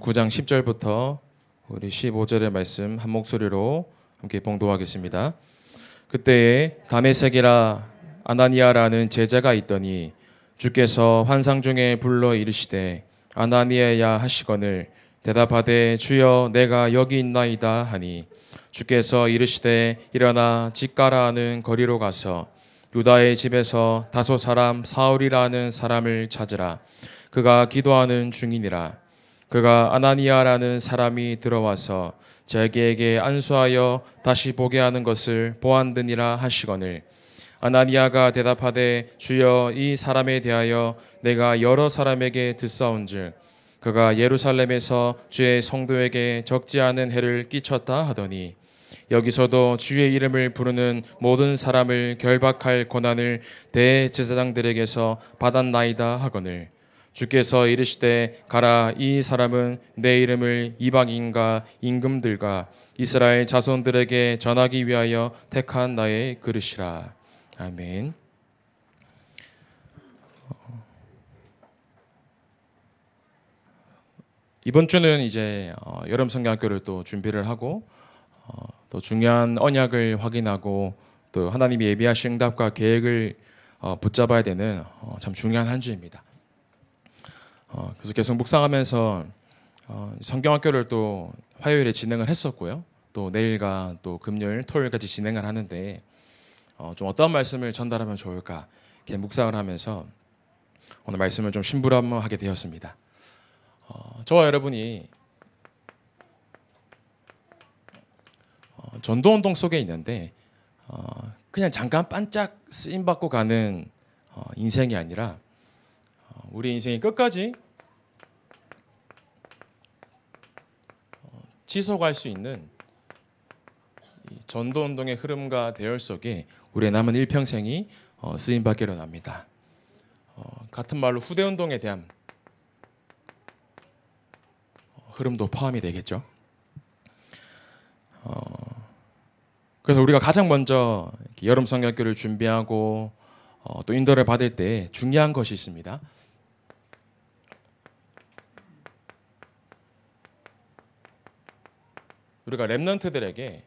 9장 10절부터 우리 15절의 말씀 한 목소리로 함께 봉독하겠습니다. 그때에 다메섹이라 아나니아라는 제자가 있더니 주께서 환상 중에 불러 이르시되 아나니아야 하시거늘 대답하되 주여 내가 여기 있나이다 하니 주께서 이르시되 일어나 집가라 하는 거리로 가서 유다의 집에서 다소 사람 사울이라는 사람을 찾으라. 그가 기도하는 중이니라. 그가 아나니아라는 사람이 들어와서 자기에게 안수하여 다시 보게 하는 것을 보았느니라 하시거늘 아나니아가 대답하되 주여 이 사람에 대하여 내가 여러 사람에게 듣사온즉 그가 예루살렘에서 주의 성도에게 적지 않은 해를 끼쳤다 하더니 여기서도 주의 이름을 부르는 모든 사람을 결박할 권한을 대제사장들에게서 받았나이다 하거늘 주께서 이르시되 가라. 이 사람은 내 이름을 이방인과 임금들과 이스라엘 자손들에게 전하기 위하여 택한 나의 그릇이라. 아멘. 이번 주는 이제 여름 성경학교를 또 준비를 하고 또 중요한 언약을 확인하고 또 하나님이 예비하신 응답과 계획을 붙잡아야 되는 참 중요한 한 주입니다. 그래서 계속 묵상하면서 성경학교를 또 화요일에 진행을 했었고요. 또 내일과 또 금요일, 토요일까지 진행을 하는데 좀 어떤 말씀을 전달하면 좋을까 이렇게 묵상을 하면서 오늘 말씀을 좀 심부름하게 되었습니다. 저와 여러분이 전도운동 속에 있는데 그냥 잠깐 반짝 쓰임받고 가는 인생이 아니라 우리 인생이 끝까지 지속할 수 있는 전도운동의 흐름과 대열 속에 우리의 남은 일평생이 쓰임받기로 합니다. 같은 말로 후대운동에 대한 흐름도 포함이 되겠죠. 그래서 우리가 가장 먼저 여름 성경학교를 준비하고 또 인도를 받을 때 중요한 것이 있습니다. 우리가 렘넌트들에게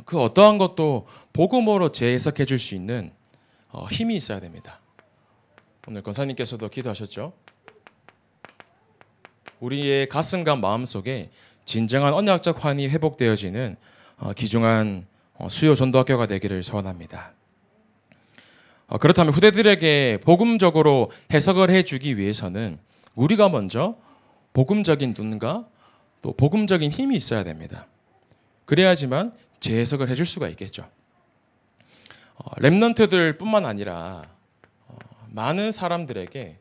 그 어떠한 것도 복음으로 재해석해 줄 수 있는 힘이 있어야 됩니다. 오늘 권사님께서도 기도하셨죠. 우리의 가슴과 마음 속에 진정한 언약적 환이 회복되어지는 귀중한 수요 전도학교가 되기를 소원합니다. 그렇다면 후대들에게 복음적으로 해석을 해주기 위해서는 우리가 먼저 복음적인 눈과 또 복음적인 힘이 있어야 됩니다. 그래야지만 재해석을 해줄 수가 있겠죠. 렘넌트들 뿐만 아니라 많은 사람들에게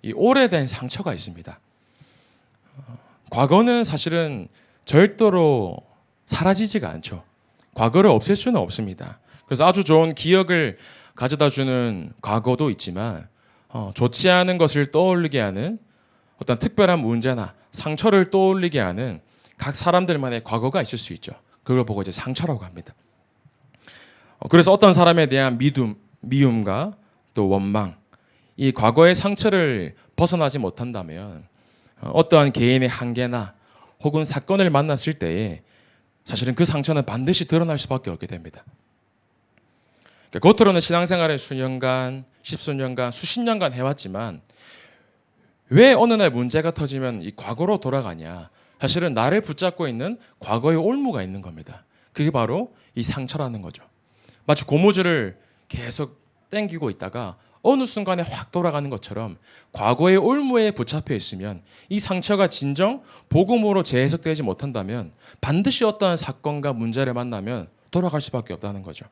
이 오래된 상처가 있습니다. 과거는 사실은 절대로 사라지지가 않죠. 과거를 없앨 수는 없습니다. 그래서 아주 좋은 기억을 가져다 주는 과거도 있지만 좋지 않은 것을 떠올리게 하는 어떤 특별한 문제나 상처를 떠올리게 하는 각 사람들만의 과거가 있을 수 있죠. 그걸 보고 이제 상처라고 합니다. 그래서 어떤 사람에 대한 미움과 또 원망, 이 과거의 상처를 벗어나지 못한다면 어떠한 개인의 한계나 혹은 사건을 만났을 때에 사실은 그 상처는 반드시 드러날 수밖에 없게 됩니다. 겉으로는 신앙생활을 수년간, 십수년간, 수십 년간 해왔지만 왜 어느 날 문제가 터지면 이 과거로 돌아가냐? 사실은 나를 붙잡고 있는 과거의 올무가 있는 겁니다. 그게 바로 이 상처라는 거죠. 마치 고무줄을 계속 당기고 있다가 어느 순간에 확 돌아가는 것처럼 과거의 올무에 붙잡혀 있으면 이 상처가 진정 복음으로 재해석되지 못한다면 반드시 어떠한 사건과 문제를 만나면 돌아갈 수밖에 없다는 거죠.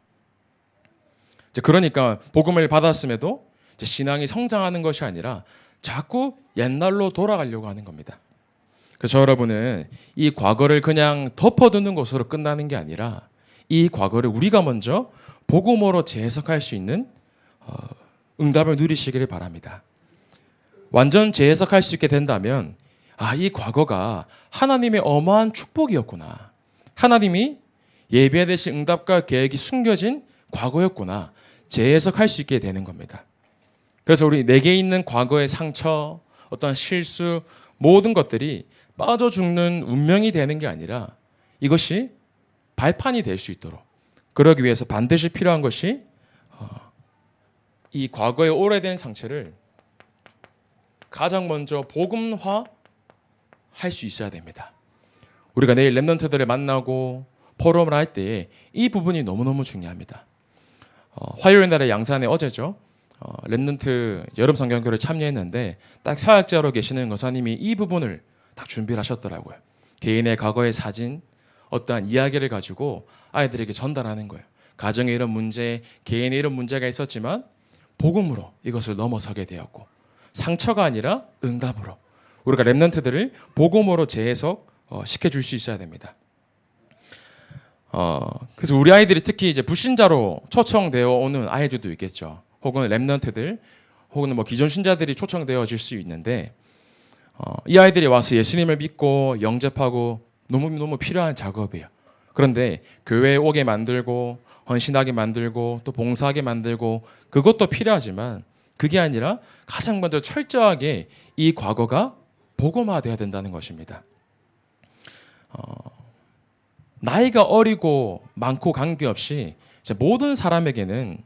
그러니까 복음을 받았음에도 신앙이 성장하는 것이 아니라 자꾸 옛날로 돌아가려고 하는 겁니다. 그래서 여러분은 이 과거를 그냥 덮어두는 것으로 끝나는 게 아니라 이 과거를 우리가 먼저 복음으로 재해석할 수 있는 응답을 누리시기를 바랍니다. 완전 재해석할 수 있게 된다면 이 과거가 하나님의 어마한 축복이었구나. 하나님이 예비되신 응답과 계획이 숨겨진 과거였구나. 재해석할 수 있게 되는 겁니다. 그래서 우리 내게 있는 과거의 상처, 어떤 실수, 모든 것들이 빠져 죽는 운명이 되는 게 아니라 이것이 발판이 될 수 있도록, 그러기 위해서 반드시 필요한 것이 이 과거의 오래된 상처를 가장 먼저 복음화 할 수 있어야 됩니다. 우리가 내일 렘넌트들을 만나고 포럼을 할 때에 이 부분이 너무너무 중요합니다. 화요일 날에 양산에 어제죠. 렘넌트 여름 성경교를 참여했는데 딱 사역자로 계시는 권사님이 이 부분을 딱 준비를 하셨더라고요. 개인의 과거의 사진, 어떠한 이야기를 가지고 아이들에게 전달하는 거예요. 가정에 이런 문제, 개인에 이런 문제가 있었지만 복음으로 이것을 넘어서게 되었고, 상처가 아니라 응답으로 우리가 렘넌트들을 복음으로 재해석 시켜줄 수 있어야 됩니다. 그래서 우리 아이들이 특히 이제 불신자로 초청되어 오는 아이들도 있겠죠. 혹은 렘넌트들, 혹은 뭐 기존 신자들이 초청되어질 수 있는데, 이 아이들이 와서 예수님을 믿고 영접하고 너무 필요한 작업이에요. 그런데 교회에 오게 만들고 헌신하게 만들고 또 봉사하게 만들고 그것도 필요하지만 그게 아니라 가장 먼저 철저하게 이 과거가 복음화되어야 된다는 것입니다. 나이가 어리고 많고 관계없이 모든 사람에게는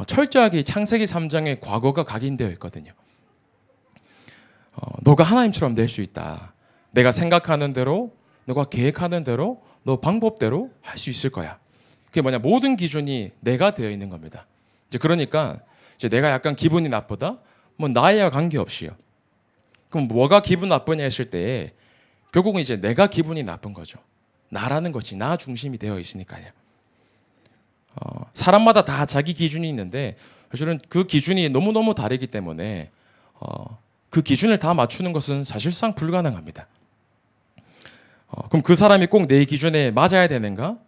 철저하게 창세기 3장의 과거가 각인되어 있거든요. 너가 하나님처럼 될 수 있다. 내가 생각하는 대로, 너가 계획하는 대로, 너 방법대로 할 수 있을 거야. 그게 뭐냐? 모든 기준이 내가 되어 있는 겁니다. 그러니까 내가 약간 기분이 나쁘다? 뭐 나이와 관계없이요. 그럼 뭐가 기분 나쁘냐 했을 때 결국은 이제 내가 기분이 나쁜 거죠. 나라는 것이 나 중심이 되어 있으니까요. 사람마다 다 자기 기준이 있는데 사실은 그 기준이 너무너무 다르기 때문에 그 기준을 다 맞추는 것은 사실상 불가능합니다. 그럼 그 사람이 꼭 내 기준에 맞아야 되는가?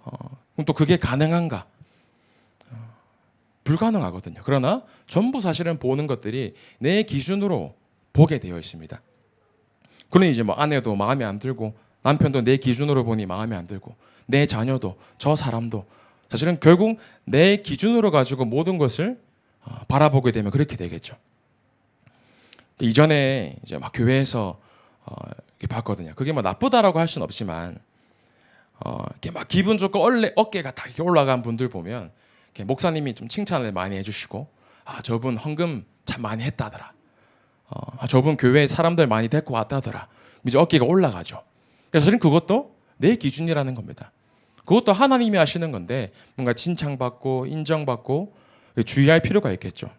그럼 또 그게 가능한가? 불가능하거든요. 그러나 전부 사실은 보는 것들이 내 기준으로 보게 되어 있습니다. 그러니 이제 뭐 아내도 마음에 안 들고 남편도 내 기준으로 보니 마음에 안 들고 내 자녀도 저 사람도 사실은 결국 내 기준으로 가지고 모든 것을 바라보게 되면 그렇게 되겠죠. 이전에 이제 막 교회에서 이렇게 봤거든요. 그게 뭐 나쁘다라고 할 수는 없지만 이렇게 막 기분 좋고 어깨가 다 이렇게 올라간 분들 보면 이렇게 목사님이 좀 칭찬을 많이 해주시고 저분 헌금 참 많이 했다더라. 저분 교회에 사람들 많이 데리고 왔다더라. 이제 어깨가 올라가죠. 그래서 사실 그것도 내 기준이라는 겁니다. 그것도 하나님이 하시는 건데 뭔가 칭찬받고 인정받고 주의할 필요가 있겠죠.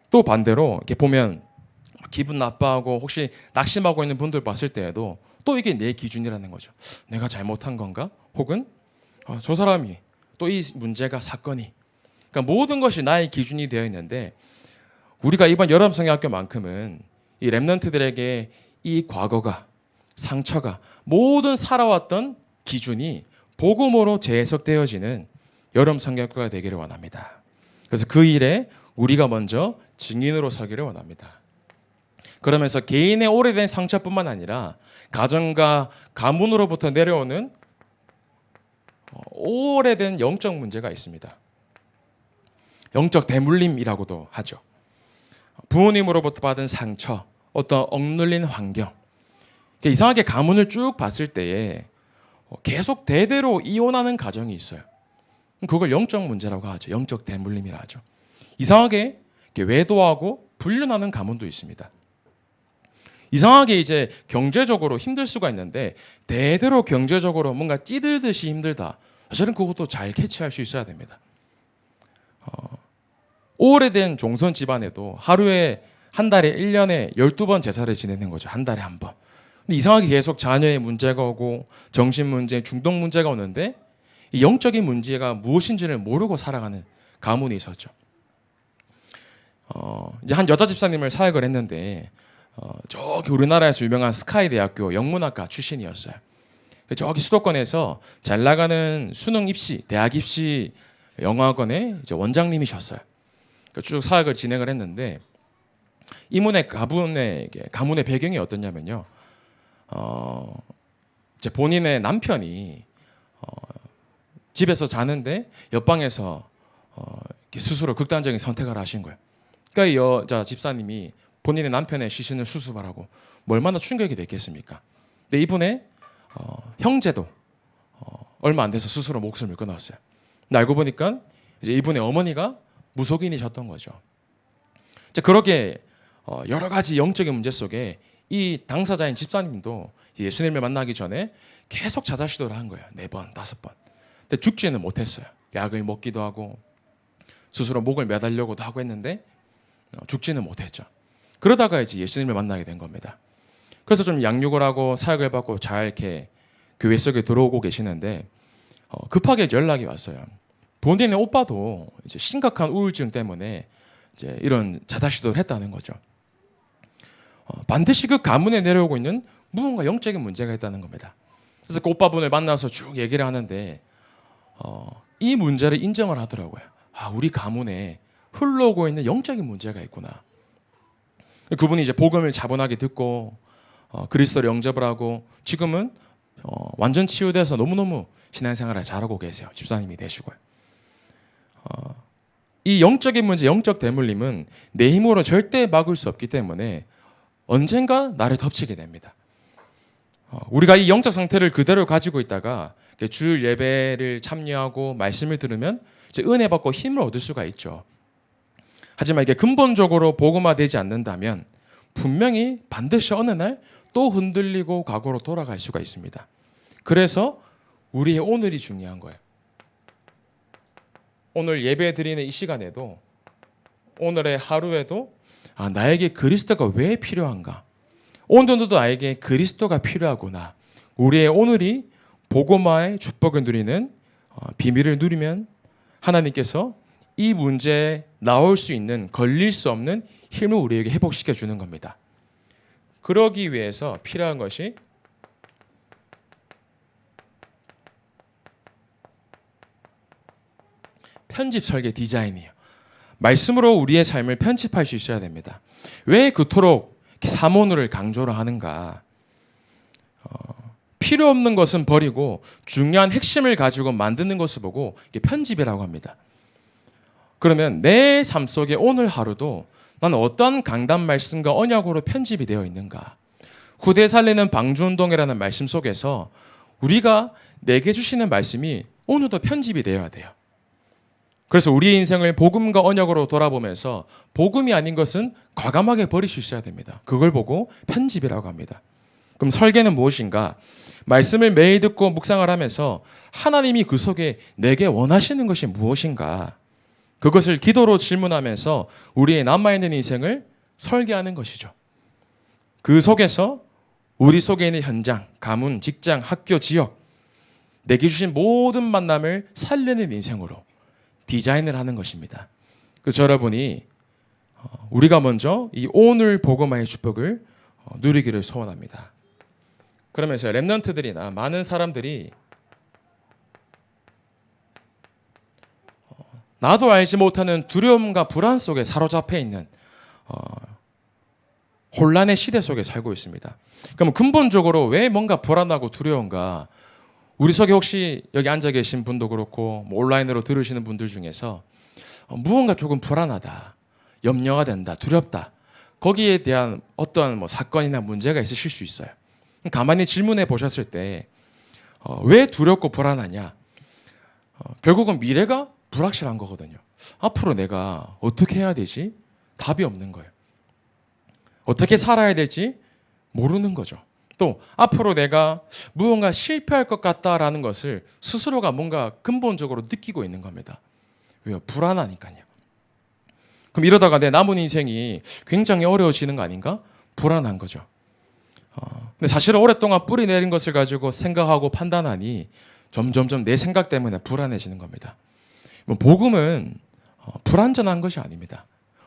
또 반대로 이렇게 보면 기분 나빠하고 혹시 낙심하고 있는 분들 봤을 때에도 또 이게 내 기준이라는 거죠. 내가 잘못한 건가? 혹은 저 사람이 또 이 문제가 사건이, 그러니까 모든 것이 나의 기준이 되어 있는데 우리가 이번 여름 성경학교만큼은 이 렘넌트들에게 이 과거가, 상처가, 모든 살아왔던 기준이 복음으로 재해석되어지는 여름 성경학교가 되기를 원합니다. 그래서 그 일에 우리가 먼저 증인으로 서기를 원합니다. 그러면서 개인의 오래된 상처뿐만 아니라 가정과 가문으로부터 내려오는 오래된 영적 문제가 있습니다. 영적 대물림이라고도 하죠. 부모님으로부터 받은 상처, 어떤 억눌린 환경. 이상하게 가문을 쭉 봤을 때에 계속 대대로 이혼하는 가정이 있어요. 그걸 영적 문제라고 하죠. 영적 대물림이라 하죠. 이상하게 외도하고 불륜하는 가문도 있습니다. 이상하게 이제 경제적으로 힘들 수가 있는데 대대로 경제적으로 뭔가 찌들듯이 힘들다. 사실은 그것도 잘 캐치할 수 있어야 됩니다. 오래된 종선 집안에도 하루에 한 달에 1년에 12번 제사를 지내는 거죠. 한 달에 한 번. 근데 이상하게 계속 자녀의 문제가 오고 정신 문제, 중독 문제가 오는데 이 영적인 문제가 무엇인지를 모르고 살아가는 가문이 있었죠. 이제 한 여자 집사님을 사역을 했는데 저기 우리나라에서 유명한 스카이 대학교 영문학과 출신이었어요. 저기 수도권에서 잘 나가는 수능 입시, 대학 입시 영어학원의 이제 원장님이셨어요. 쭉 사역을 진행을 했는데 이분의 가문의 배경이 어떻냐면요. 이제 본인의 남편이 집에서 자는데 옆방에서 이렇게 스스로 극단적인 선택을 하신 거예요. 그러니까 이 여자 집사님이 본인의 남편의 시신을 수습하라고 뭐 얼마나 충격이 됐겠습니까? 근데 이분의 형제도 얼마 안 돼서 스스로 목숨을 끊었어요. 근데 알고 보니까 이제 이분의 어머니가 무속인이셨던 거죠. 이제 그렇게 여러 가지 영적인 문제 속에 이 당사자인 집사님도 예수님을 만나기 전에 계속 자살 시도를 한 거예요. 4번, 5번. 근데 죽지는 못했어요. 약을 먹기도 하고 스스로 목을 매달려고도 하고 했는데 죽지는 못했죠. 그러다가 이제 예수님을 만나게 된 겁니다. 그래서 좀 양육을 하고 사역을 받고 잘 이렇게 교회 속에 들어오고 계시는데 급하게 연락이 왔어요. 본인의 오빠도 이제 심각한 우울증 때문에 이제 이런 자살 시도를 했다는 거죠. 반드시 그 가문에 내려오고 있는 무언가 영적인 문제가 있다는 겁니다. 그래서 그 오빠분을 만나서 쭉 얘기를 하는데 이 문제를 인정을 하더라고요. 우리 가문에 흘러오고 있는 영적인 문제가 있구나. 그분이 이제 복음을 차분하게 듣고 그리스도를 영접을 하고 지금은 완전 치유돼서 너무너무 신앙생활을 잘하고 계세요. 집사님이 되시고요. 이 영적인 문제, 영적 대물림은 내 힘으로 절대 막을 수 없기 때문에 언젠가 나를 덮치게 됩니다. 우리가 이 영적 상태를 그대로 가지고 있다가 주일 예배를 참여하고 말씀을 들으면 이제 은혜 받고 힘을 얻을 수가 있죠. 하지만 이게 근본적으로 복음화되지 않는다면 분명히 반드시 어느 날 또 흔들리고 과거로 돌아갈 수가 있습니다. 그래서 우리의 오늘이 중요한 거예요. 오늘 예배 드리는 이 시간에도 오늘의 하루에도 나에게 그리스도가 왜 필요한가? 오늘도 나에게 그리스도가 필요하구나. 우리의 오늘이 복음화의 축복을 누리는 비밀을 누리면 하나님께서 이 문제에 나올 수 있는 걸릴 수 없는 힘을 우리에게 회복시켜 주는 겁니다. 그러기 위해서 필요한 것이 편집 설계 디자인이에요. 말씀으로 우리의 삶을 편집할 수 있어야 됩니다. 왜 그토록 사모를 강조를 하는가? 필요 없는 것은 버리고 중요한 핵심을 가지고 만드는 것을 보고 이게 편집이라고 합니다. 그러면 내 삶 속에 오늘 하루도 나는 어떤 강단 말씀과 언약으로 편집이 되어 있는가? 후대 살리는 방주운동이라는 말씀 속에서 우리가 내게 주시는 말씀이 오늘도 편집이 되어야 돼요. 그래서 우리의 인생을 복음과 언약으로 돌아보면서 복음이 아닌 것은 과감하게 버릴 수 있어야 됩니다. 그걸 보고 편집이라고 합니다. 그럼 설계는 무엇인가? 말씀을 매일 듣고 묵상을 하면서 하나님이 그 속에 내게 원하시는 것이 무엇인가? 그것을 기도로 질문하면서 우리의 남아있는 인생을 설계하는 것이죠. 그 속에서 우리 속에 있는 현장, 가문, 직장, 학교, 지역, 내게 주신 모든 만남을 살리는 인생으로 디자인을 하는 것입니다. 그래서 여러분이 우리가 먼저 이 오늘 복음화의 축복을 누리기를 소원합니다. 그러면서 렘넌트들이나 많은 사람들이 나도 알지 못하는 두려움과 불안 속에 사로잡혀 있는 혼란의 시대 속에 살고 있습니다. 그럼 근본적으로 왜 뭔가 불안하고 두려운가? 우리 속에 혹시 여기 앉아 계신 분도 그렇고 온라인으로 들으시는 분들 중에서 무언가 조금 불안하다, 염려가 된다, 두렵다. 거기에 대한 어떤 사건이나 문제가 있으실 수 있어요. 가만히 질문해 보셨을 때 왜 두렵고 불안하냐? 결국은 미래가 불확실한 거거든요. 앞으로 내가 어떻게 해야 되지? 답이 없는 거예요. 어떻게 살아야 될지 모르는 거죠. 또 앞으로 내가 무언가 실패할 것 같다라는 것을 스스로가 뭔가 근본적으로 느끼고 있는 겁니다. 왜요? 불안하니까요. 그럼 이러다가 내 남은 인생이 굉장히 어려워지는 거 아닌가? 불안한 거죠. 근데 사실은 오랫동안 뿌리 내린 것을 가지고 생각하고 판단하니 점점점 내 생각 때문에 불안해지는 겁니다. 복음은 불완전한 것이 아닙니다.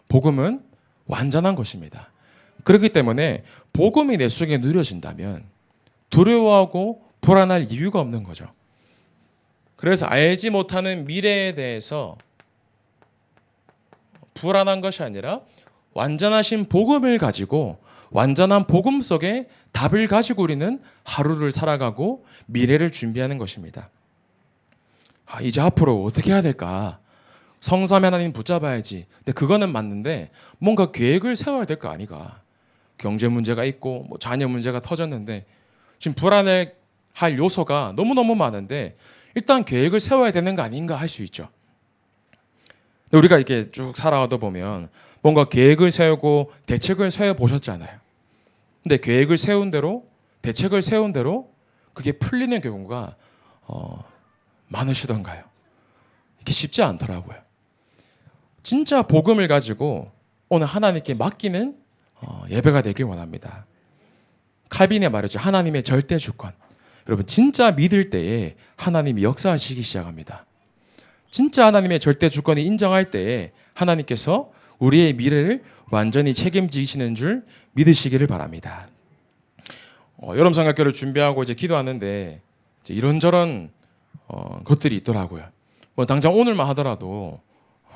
복음은 완전한 것입니다. 그렇기 때문에 복음이 내 속에 누려진다면 두려워하고 불안할 이유가 없는 거죠. 그래서 알지 못하는 미래에 대해서 불안한 것이 아니라 완전하신 복음을 가지고 완전한 복음 속에 답을 가지고 우리는 하루를 살아가고 미래를 준비하는 것입니다. 이제 앞으로 어떻게 해야 될까? 성삼위 하나님 붙잡아야지. 근데 그거는 맞는데 뭔가 계획을 세워야 될 거 아니가. 경제 문제가 있고 뭐 자녀 문제가 터졌는데 지금 불안해 할 요소가 너무너무 많은데 일단 계획을 세워야 되는 거 아닌가 할 수 있죠. 근데 우리가 이렇게 쭉 살아가다 보면 뭔가 계획을 세우고 대책을 세워 보셨잖아요. 근데 계획을 세운 대로 대책을 세운 대로 그게 풀리는 경우가 많으시던가요? 이게 쉽지 않더라고요. 진짜 복음을 가지고 오늘 하나님께 맡기는 예배가 되길 원합니다. 칼빈의 말이죠. 하나님의 절대 주권. 여러분 진짜 믿을 때에 하나님이 역사하시기 시작합니다. 진짜 하나님의 절대 주권이 인정할 때에 하나님께서 우리의 미래를 완전히 책임지시는 줄 믿으시기를 바랍니다. 여름 성경교를 준비하고 이제 기도하는데 이제 이런저런 것들이 있더라고요. 뭐 당장 오늘만 하더라도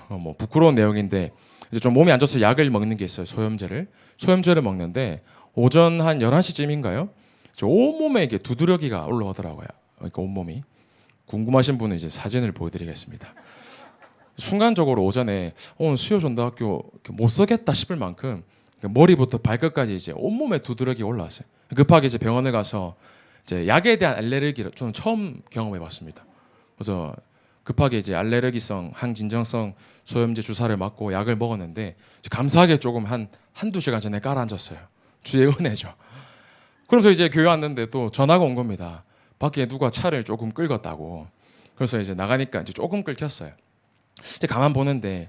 뭐 부끄러운 내용인데 이제 좀 몸이 안 좋아서 약을 먹는 게 있어요. 소염제를 먹는데 오전 한 11시쯤인가요? 온몸에 이게 두드러기가 올라오더라고요. 그러니까 온몸이. 궁금하신 분은 이제 사진을 보여드리겠습니다. 순간적으로 오전에 오늘 수요전도학교 못 서겠다 싶을 만큼 머리부터 발끝까지 이제 온몸에 두드러기 올라왔어요. 급하게 이제 병원에 가서 이제 약에 대한 알레르기를 저는 처음 경험해봤습니다. 그래서 급하게 이제 알레르기성, 항진정성 소염제 주사를 맞고 약을 먹었는데 감사하게 조금 한두 시간 전에 깔아앉았어요. 주의 은혜죠. 그러면서 이제 교회 왔는데 또 전화가 온 겁니다. 밖에 누가 차를 조금 끌었다고. 그래서 이제 나가니까 이제 조금 끌켰어요. 이제 가만 보는데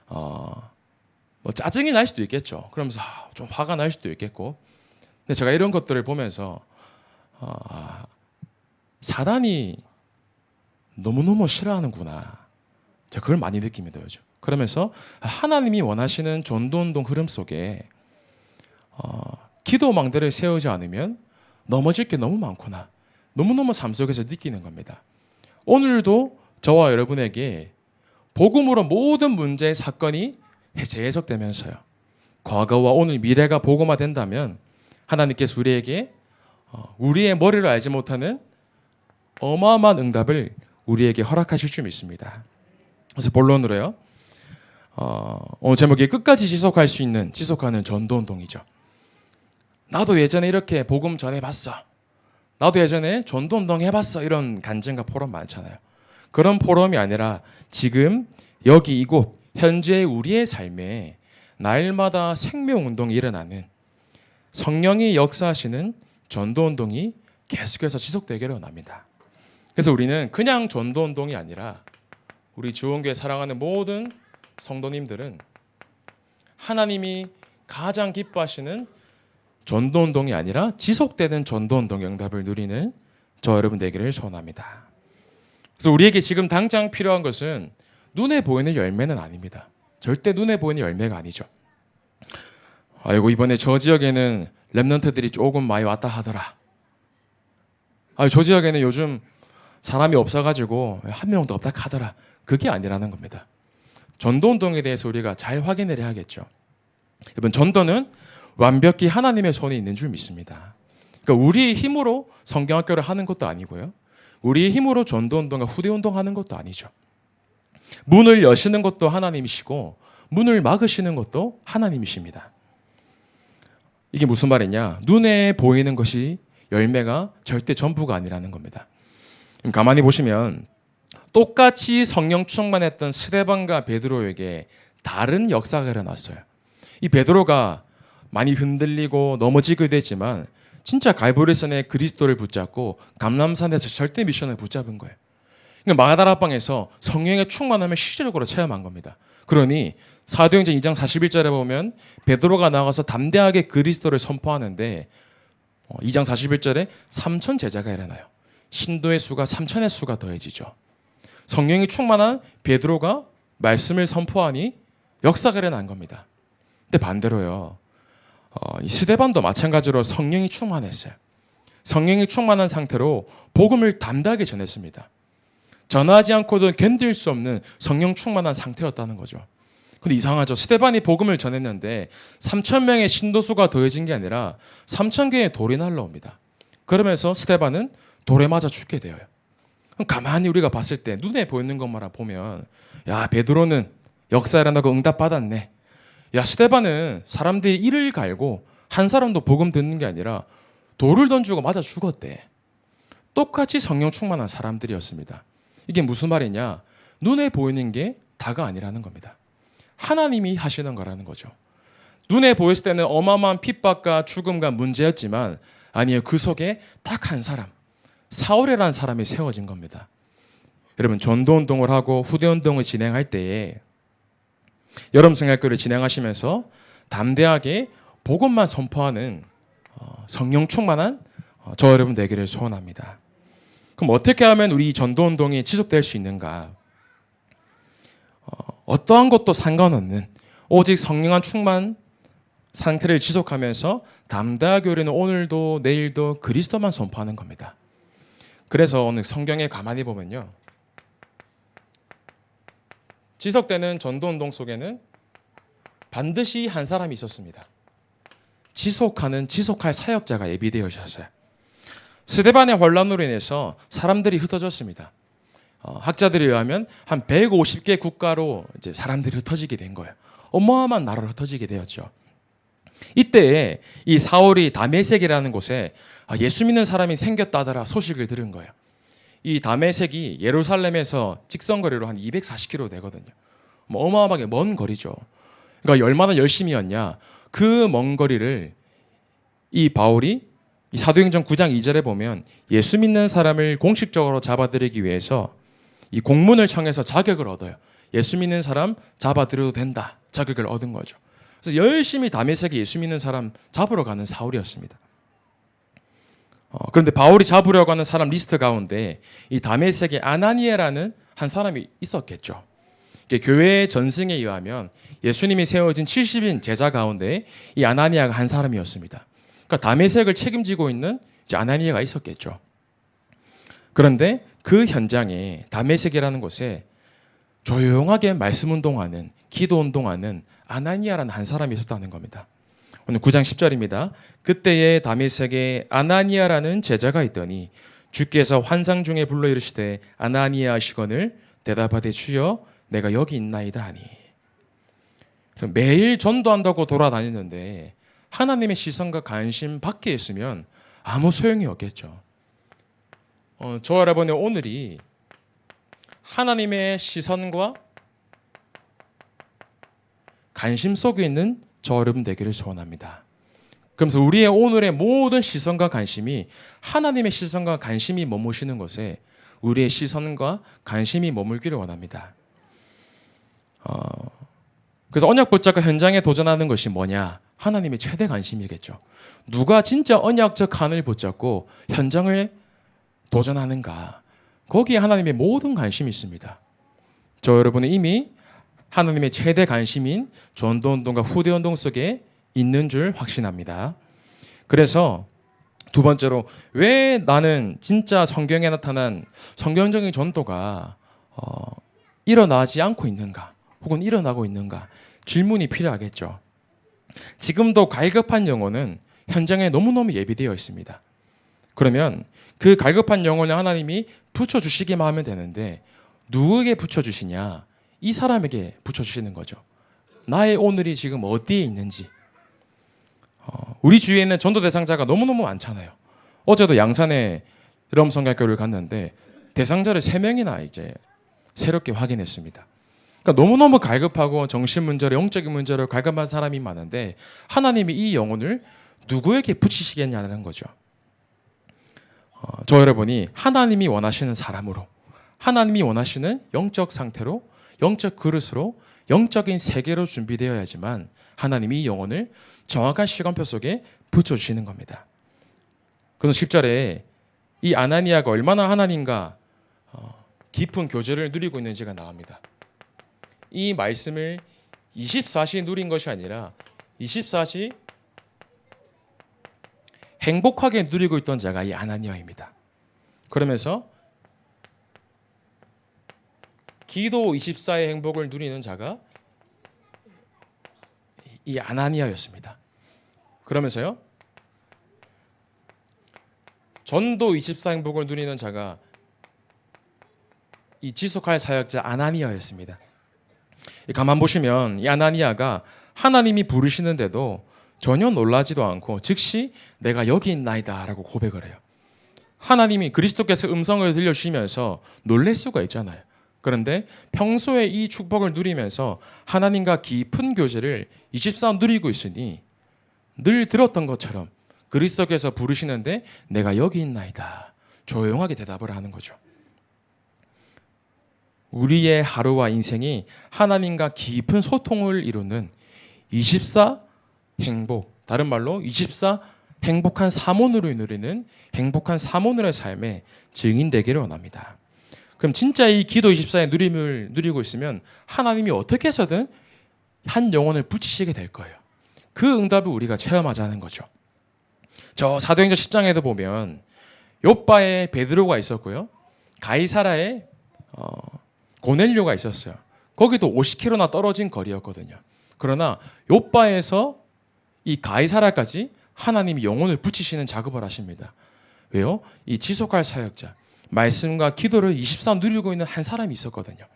뭐 짜증이 날 수도 있겠죠. 그러면서 좀 화가 날 수도 있겠고. 근데 제가 이런 것들을 보면서 사단이 너무너무 싫어하는구나. 제가 그걸 많이 느낍니다, 요즘. 그러면서 하나님이 원하시는 전도운동 흐름 속에 기도망대를 세우지 않으면 넘어질 게 너무 많구나. 너무너무 삶 속에서 느끼는 겁니다. 오늘도 저와 여러분에게 복음으로 모든 문제의 사건이 재해석되면서요. 과거와 오늘 미래가 복음화된다면 하나님께서 우리에게 우리의 머리를 알지 못하는 어마어마한 응답을 우리에게 허락하실 줄 믿습니다. 그래서 본론으로요. 오늘 제목이 끝까지 지속하는 전도운동이죠. 나도 예전에 이렇게 복음 전해봤어. 나도 예전에 전도운동 해봤어. 이런 간증과 포럼 많잖아요. 그런 포럼이 아니라 지금 여기 이곳 현재 우리의 삶에 날마다 생명운동이 일어나는 성령이 역사하시는 전도운동이 계속해서 지속되기를 원합니다. 그래서 우리는 그냥 전도운동이 아니라 우리 주원교회 사랑하는 모든 성도님들은 하나님이 가장 기뻐하시는 전도운동이 아니라 지속되는 전도운동의 응답을 누리는 저 여러분 되기를 소원합니다. 그래서 우리에게 지금 당장 필요한 것은 눈에 보이는 열매는 아닙니다. 절대 눈에 보이는 열매가 아니죠. 아이고 이번에 저 지역에는 랩런트들이 조금 많이 왔다 하더라. 저 지역에는 요즘 사람이 없어가지고 한 명도 없다 하더라. 그게 아니라는 겁니다. 전도운동에 대해서 우리가 잘 확인을 해야겠죠. 여러분 전도는 완벽히 하나님의 손에 있는 줄 믿습니다. 그러니까 우리의 힘으로 성경학교를 하는 것도 아니고요. 우리의 힘으로 전도운동과 후대운동 하는 것도 아니죠. 문을 여시는 것도 하나님이시고 문을 막으시는 것도 하나님이십니다. 이게 무슨 말이냐? 눈에 보이는 것이 열매가 절대 전부가 아니라는 겁니다. 가만히 보시면 똑같이 성령 충만했던 스데반과 베드로에게 다른 역사가 일어났어요. 이 베드로가 많이 흔들리고 넘어지게 되지만 진짜 갈보리산에 그리스도를 붙잡고 감람산에서 절대 미션을 붙잡은 거예요. 그러니까 마가다락방에서 성령의 충만함을 실질적으로 체험한 겁니다. 그러니 사도행전 2장 41절에 보면 베드로가 나가서 담대하게 그리스도를 선포하는데 2장 41절에 3천 제자가 일어나요. 신도의 수가 3천의 수가 더해지죠. 성령이 충만한 베드로가 말씀을 선포하니 역사가 일어난 겁니다. 근데 반대로요. 이 스데반도 마찬가지로 성령이 충만했어요. 성령이 충만한 상태로 복음을 담대하게 전했습니다. 전하지 않고도 견딜 수 없는 성령 충만한 상태였다는 거죠. 근데 이상하죠. 스데반이 복음을 전했는데 3천 명의 신도수가 더해진 게 아니라 3천 개의 돌이 날라옵니다. 그러면서 스데반은 돌에 맞아 죽게 되어요. 그럼 가만히 우리가 봤을 때 눈에 보이는 것만 보면 야 베드로는 역사 일어나고 응답 받았네. 야 스데반은 사람들이 이를 갈고 한 사람도 복음 듣는 게 아니라 돌을 던지고 맞아 죽었대. 똑같이 성령 충만한 사람들이었습니다. 이게 무슨 말이냐? 눈에 보이는 게 다가 아니라는 겁니다. 하나님이 하시는 거라는 거죠. 눈에 보였을 때는 어마어마한 핍박과 죽음과 문제였지만 아니에요. 그 속에 딱 한 사람, 사울이라는 사람이 세워진 겁니다. 여러분 전도운동을 하고 후대운동을 진행할 때에 여러분 성약교를 진행하시면서 담대하게 복음만 선포하는 성령 충만한 저 여러분 되기를 소원합니다. 그럼 어떻게 하면 우리 전도운동이 지속될 수 있는가? 어떠한 것도 상관없는 오직 성령한 충만 상태를 지속하면서 담대하게 우리는 오늘도 내일도 그리스도만 선포하는 겁니다. 그래서 오늘 성경에 가만히 보면요. 지속되는 전도운동 속에는 반드시 한 사람이 있었습니다. 지속할 사역자가 예비되어 있었어요. 스데반의 혼란으로 인해서 사람들이 흩어졌습니다. 학자들에 의하면 한 150개 국가로 이제 사람들이 흩어지게 된 거예요. 어마어마한 나라로 흩어지게 되었죠. 이때 이 사울이 다메섹이라는 곳에 예수 믿는 사람이 생겼다더라 소식을 들은 거예요. 이 다메섹이 예루살렘에서 직선거리로 한 240km 되거든요. 어마어마하게 먼 거리죠. 그러니까 얼마나 열심히였냐. 그 먼 거리를 이 바울이 이 사도행전 9장 2절에 보면 예수 믿는 사람을 공식적으로 잡아들이기 위해서 이 공문을 청해서 자격을 얻어요. 예수 믿는 사람 잡아들여도 된다. 자격을 얻은 거죠. 그래서 열심히 다메섹에 예수 믿는 사람 잡으러 가는 사울이었습니다. 그런데 바울이 잡으려고 하는 사람 리스트 가운데 이 다메섹에 아나니아라는 한 사람이 있었겠죠. 교회의 전승에 의하면 예수님이 세워진 70인 제자 가운데 이 아나니아가 한 사람이었습니다. 그러니까 다메섹을 책임지고 있는 아나니아가 있었겠죠. 그런데 그 현장에 다메섹이라는 곳에 조용하게 말씀 운동하는 기도 운동하는 아나니아라는 한 사람이 있었다는 겁니다. 오늘 9장 10절입니다. 그때에 다메섹에 아나니아라는 제자가 있더니 주께서 환상 중에 불러 이르시되 아나니아 시건을 대답하되 주여 내가 여기 있나이다 하니. 매일 전도한다고 돌아다니는데 하나님의 시선과 관심 밖에 있으면 아무 소용이 없겠죠. 저 여러분의 오늘이 하나님의 시선과 관심 속에 있는 저 여러분 되기를 소원합니다. 그러면서 우리의 오늘의 모든 시선과 관심이 하나님의 시선과 관심이 머무시는 곳에 우리의 시선과 관심이 머물기를 원합니다. 그래서 언약 붙잡고 현장에 도전하는 것이 뭐냐? 하나님의 최대 관심이겠죠. 누가 진짜 언약적 한을 붙잡고 현장을 도전하는가? 거기에 하나님의 모든 관심이 있습니다. 저 여러분은 이미 하나님의 최대 관심인 전도운동과 후대운동 속에 있는 줄 확신합니다. 그래서 두 번째로 왜 나는 진짜 성경에 나타난 성경적인 전도가 일어나지 않고 있는가? 혹은 일어나고 있는가? 질문이 필요하겠죠. 지금도 갈급한 영혼은 현장에 너무너무 예비되어 있습니다. 그러면 그 갈급한 영혼을 하나님이 붙여주시기만 하면 되는데 누구에게 붙여주시냐? 이 사람에게 붙여주시는 거죠. 나의 오늘이 지금 어디에 있는지. 우리 주위에는 전도 대상자가 너무너무 많잖아요. 어제도 양산에 럼성학교를 갔는데 대상자를 3명이나 이제 새롭게 확인했습니다. 그러니까 너무너무 갈급하고 정신문제로 영적인 문제로 갈급한 사람이 많은데 하나님이 이 영혼을 누구에게 붙이시겠냐는 거죠. 저 여러분이 하나님이 원하시는 사람으로, 하나님이 원하시는 영적 상태로, 영적 그릇으로, 영적인 세계로 준비되어야지만 하나님이 이 영혼을 정확한 시간표 속에 붙여주시는 겁니다. 그래서 10절에 이 아나니아가 얼마나 하나님과 깊은 교제를 누리고 있는지가 나옵니다. 이 말씀을 24시 누린 것이 아니라 24시 행복하게 누리고 있던 자가 이 아나니아입니다. 그러면서 기도 24의 행복을 누리는 자가 이 아나니아였습니다. 그러면서요, 전도 24 행복을 누리는 자가 이 지속할 사역자 아나니아였습니다. 가만 보시면 이 아나니아가 하나님이 부르시는데도 전혀 놀라지도 않고 즉시 내가 여기 있나이다라고 고백을 해요. 하나님이 그리스도께서 음성을 들려주시면서 놀랄 수가 있잖아요. 그런데 평소에 이 축복을 누리면서 하나님과 깊은 교제를 24 누리고 있으니 늘 들었던 것처럼 그리스도께서 부르시는데 내가 여기 있나이다. 조용하게 대답을 하는 거죠. 우리의 하루와 인생이 하나님과 깊은 소통을 이루는 24 행복, 다른 말로 24 행복한 사모누를 누리는 행복한 사모누의 삶의 증인 되기를 원합니다. 그럼 진짜 이 기도 24의 누림을 누리고 있으면 하나님이 어떻게 해서든 한 영혼을 붙이시게 될 거예요. 그 응답을 우리가 체험하자는 거죠. 저 사도행전 10장에도 보면 욥바에 베드로가 있었고요. 가이사라에 고넬료가 있었어요. 거기도 50km나 떨어진 거리였거든요. 그러나 욥바에서 이 가이사라까지 하나님이 영혼을 붙이시는 작업을 하십니다. 왜요? 이 지속할 사역자, 말씀과 기도를 24 누리고 있는 한 사람이 있었거든요.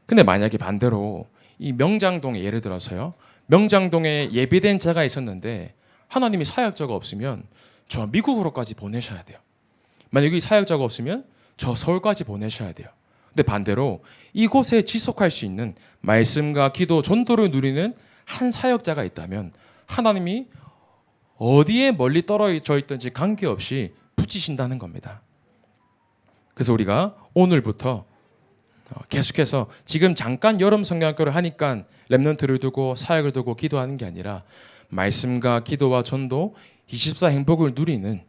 근데 만약에 반대로 이 명장동에 예를 들어서요. 명장동에 예비된 자가 있었는데 하나님이 사역자가 없으면 저 미국으로까지 보내셔야 돼요. 만약에 이 사역자가 없으면 저 서울까지 보내셔야 돼요. 근데 반대로 이곳에 지속할 수 있는 말씀과 기도, 전도를 누리는 한 사역자가 있다면 하나님이 어디에 멀리 떨어져 있든지 관계없이 붙이신다는 겁니다. 그래서 우리가 오늘부터 계속해서 지금 잠깐 여름 성경학교를 하니까 렘넌트를 두고 사역을 두고 기도하는 게 아니라 말씀과 기도와 전도 24 행복을 누리는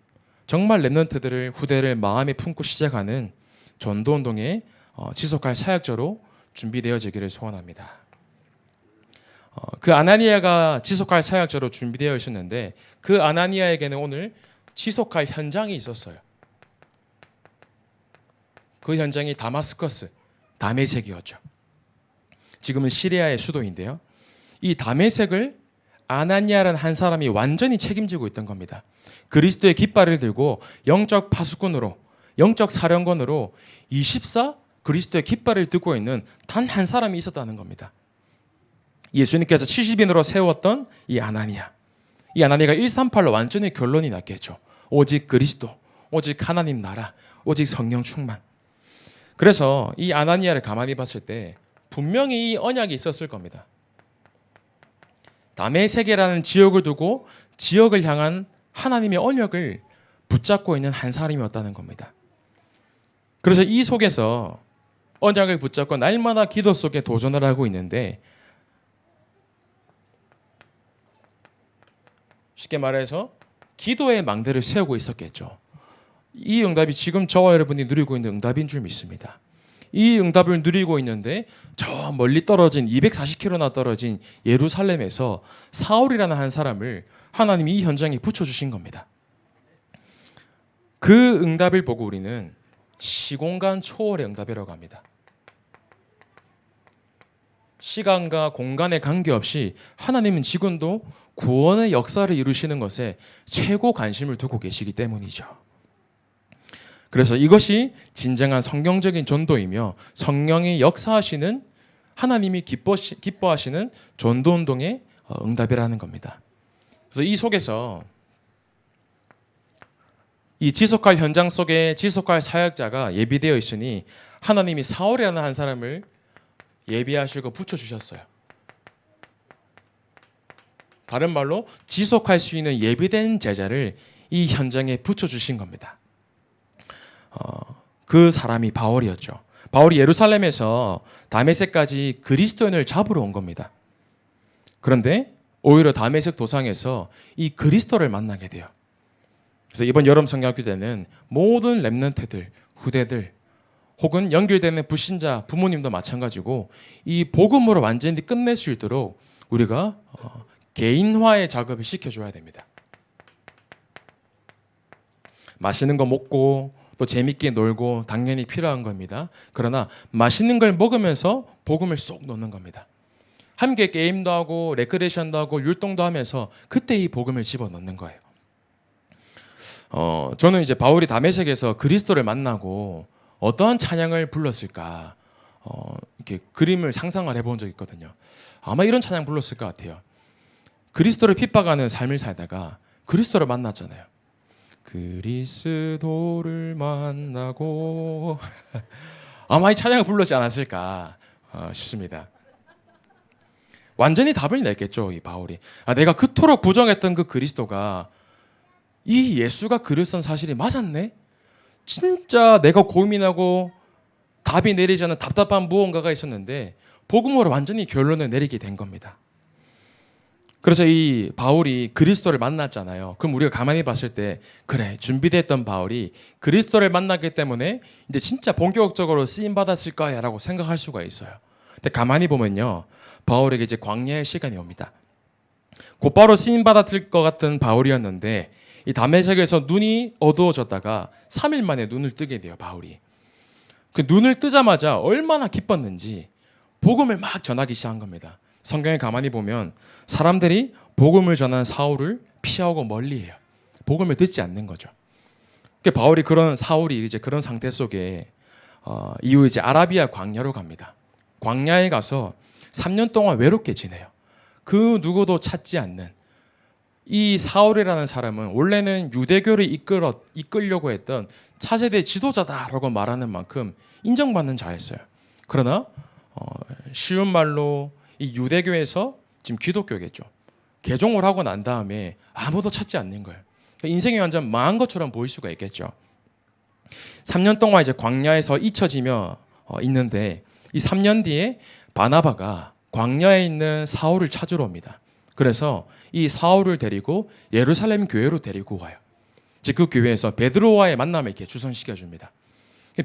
정말 렘넌트들을 후대를 마음에 품고 시작하는 전도운동에 지속할 사역자로 준비되어지기를 소원합니다. 그 아나니아가 지속할 사역자로 준비되어 있었는데 그 아나니아에게는 오늘 지속할 현장이 있었어요. 그 현장이 다마스커스, 다메섹이었죠. 지금은 시리아의 수도인데요. 이 다메섹을 아나니아라는 한 사람이 완전히 책임지고 있던 겁니다. 그리스도의 깃발을 들고 영적 파수꾼으로, 영적 사령관으로 24 그리스도의 깃발을 들고 있는 단 한 사람이 있었다는 겁니다. 예수님께서 70인으로 세웠던 이 아나니아. 이 아나니아가 138로 완전히 결론이 났겠죠. 오직 그리스도, 오직 하나님 나라, 오직 성령 충만. 그래서 이 아나니아를 가만히 봤을 때 분명히 이 언약이 있었을 겁니다. 다메섹이라는 지역을 두고 지역을 향한 하나님의 언약을 붙잡고 있는 한 사람이었다는 겁니다. 그래서 이 속에서 언약을 붙잡고 날마다 기도 속에 도전을 하고 있는데 쉽게 말해서 기도의 망대를 세우고 있었겠죠. 이 응답이 지금 저와 여러분이 누리고 있는 응답인 줄 믿습니다. 이 응답을 누리고 있는데 저 멀리 떨어진 240km나 떨어진 예루살렘에서 사울이라는 한 사람을 하나님이 이 현장에 붙여주신 겁니다. 그 응답을 보고 우리는 시공간 초월의 응답이라고 합니다. 시간과 공간에 관계없이 하나님은 지금도 구원의 역사를 이루시는 것에 최고 관심을 두고 계시기 때문이죠. 그래서 이것이 진정한 성경적인 전도이며 성령이 역사하시는 하나님이 기뻐하시는 전도운동의 응답이라는 겁니다. 그래서 이 속에서 이 지속할 현장 속에 지속할 사역자가 예비되어 있으니 하나님이 사울이라는 한 사람을 예비하시고 붙여주셨어요. 다른 말로 지속할 수 있는 예비된 제자를 이 현장에 붙여주신 겁니다. 그 사람이 바울이었죠. 바울이 예루살렘에서 다메섹까지 그리스도인을 잡으러 온 겁니다. 그런데 오히려 다메섹 도상에서 이 그리스도를 만나게 돼요. 그래서 이번 여름 성경학교 때는 모든 렘넌트들, 후대들 혹은 연결되는 불신자 부모님도 마찬가지고 이 복음으로 완전히 끝낼 수 있도록 우리가 개인화의 작업을 시켜줘야 됩니다. 맛있는 거 먹고 또 재밌게 놀고 당연히 필요한 겁니다. 그러나 맛있는 걸 먹으면서 복음을 쏙 넣는 겁니다. 함께 게임도 하고 레크레이션도 하고 율동도 하면서 그때 이 복음을 집어넣는 거예요. 저는 이제 바울이 다메섹에서 그리스도를 만나고 어떠한 찬양을 불렀을까? 이렇게 그림을 상상을 해본 적이 있거든요. 아마 이런 찬양 불렀을 것 같아요. 그리스도를 핍박하는 삶을 살다가 그리스도를 만났잖아요. 그리스도를 만나고 아마 이 찬양을 불렀지 않았을까 싶습니다. 완전히 답을 냈겠죠, 이 바울이. 내가 그토록 부정했던 그 그리스도가 이 예수가 그리스도인 사실이 맞았네? 진짜 내가 고민하고 답이 내리지 않은 답답한 무언가가 있었는데 복음으로 완전히 결론을 내리게 된 겁니다. 그래서 이 바울이 그리스도를 만났잖아요. 그럼 우리가 가만히 봤을 때 그래, 준비됐던 바울이 그리스도를 만났기 때문에 이제 진짜 본격적으로 쓰임 받았을 거야라고 생각할 수가 있어요. 근데 가만히 보면요, 바울에게 이제 광야의 시간이 옵니다. 곧바로 쓰임 받았을 것 같은 바울이었는데 이 다메섹에서 눈이 어두워졌다가 3일 만에 눈을 뜨게 돼요, 바울이. 그 눈을 뜨자마자 얼마나 기뻤는지 복음을 막 전하기 시작한 겁니다. 성경에 가만히 보면 사람들이 복음을 전하는 사울을 피하고 멀리해요. 복음을 듣지 않는 거죠. 바울이 사울이 이제 그런 상태 속에 이후 이제 아라비아 광야로 갑니다. 광야에 가서 3년 동안 외롭게 지내요. 그 누구도 찾지 않는 이 사울이라는 사람은 원래는 유대교를 이끌려고 했던 차세대 지도자다라고 말하는 만큼 인정받는 자였어요. 그러나 쉬운 말로 이 유대교에서 지금 기독교겠죠. 개종을 하고 난 다음에 아무도 찾지 않는 거예요. 인생이 완전 망한 것처럼 보일 수가 있겠죠. 3년 동안 이제 광야에서 잊혀지며 있는데 이 3년 뒤에 바나바가 광야에 있는 사울을 찾으러 옵니다. 그래서 이 사울을 데리고 예루살렘 교회로 데리고 가요. 이제 그 교회에서 베드로와의 만남을 이렇게 주선시켜 줍니다.